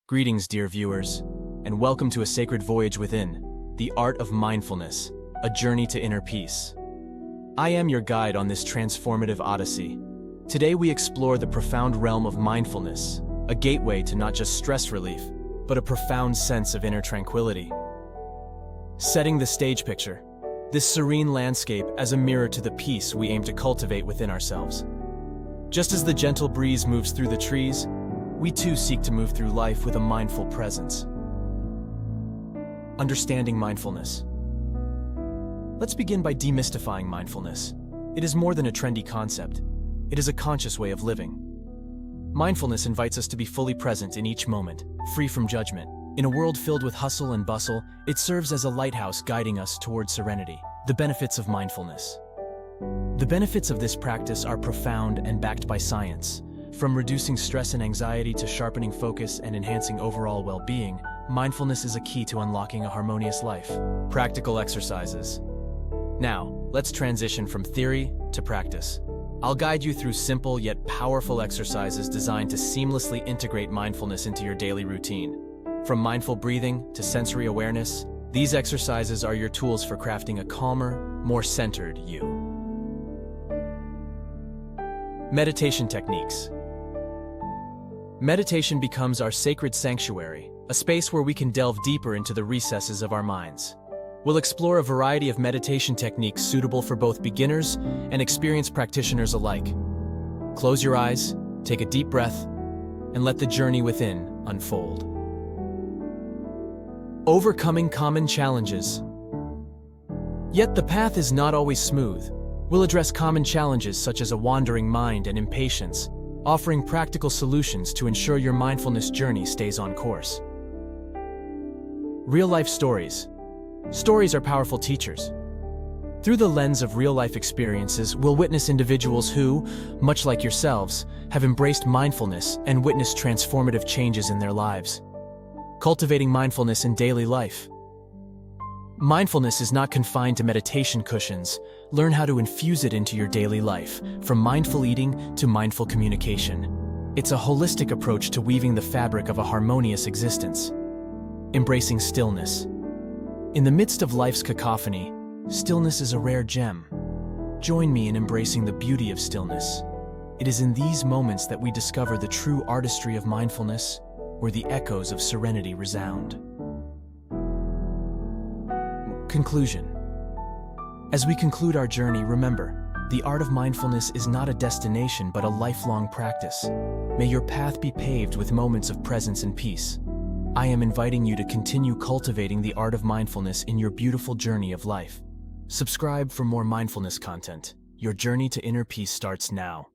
Greetings, dear viewers, and welcome to a sacred voyage within, the Art of Mindfulness, a journey to inner peace. I am your guide on this transformative odyssey. Today we explore the profound realm of mindfulness, a gateway to not just stress relief, but a profound sense of inner tranquility. Setting the stage picture, this serene landscape as a mirror to the peace we aim to cultivate within ourselves. Just as the gentle breeze moves through the trees, we too seek to move through life with a mindful presence. Understanding mindfulness. Let's begin by demystifying mindfulness. It is more than a trendy concept. It is a conscious way of living. Mindfulness invites us to be fully present in each moment, free from judgment. In a world filled with hustle and bustle, it serves as a lighthouse guiding us towards serenity. The benefits of mindfulness. The benefits of this practice are profound and backed by science. From reducing stress and anxiety to sharpening focus and enhancing overall well-being, mindfulness is a key to unlocking a harmonious life. Practical exercises. Now, let's transition from theory to practice. I'll guide you through simple yet powerful exercises designed to seamlessly integrate mindfulness into your daily routine. From mindful breathing to sensory awareness, these exercises are your tools for crafting a calmer, more centered you. Meditation techniques. Meditation becomes our sacred sanctuary, a space where we can delve deeper into the recesses of our minds. We'll explore a variety of meditation techniques suitable for both beginners and experienced practitioners alike. Close your eyes, take a deep breath, and let the journey within unfold. Overcoming common challenges. Yet the path is not always smooth. We'll address common challenges such as a wandering mind and impatience, offering practical solutions to ensure your mindfulness journey stays on course. Real-life stories. Stories are powerful teachers. Through the lens of real-life experiences, we'll witness individuals who, much like yourselves, have embraced mindfulness and witnessed transformative changes in their lives. Cultivating mindfulness in daily life. Mindfulness is not confined to meditation cushions. Learn how to infuse it into your daily life, from mindful eating to mindful communication. It's a holistic approach to weaving the fabric of a harmonious existence. Embracing stillness. In the midst of life's cacophony, stillness is a rare gem. Join me in embracing the beauty of stillness. It is in these moments that we discover the true artistry of mindfulness, where the echoes of serenity resound. Conclusion. As we conclude our journey, remember, the art of mindfulness is not a destination but a lifelong practice. May your path be paved with moments of presence and peace. I am inviting you to continue cultivating the art of mindfulness in your beautiful journey of life. Subscribe for more mindfulness content. Your journey to inner peace starts now.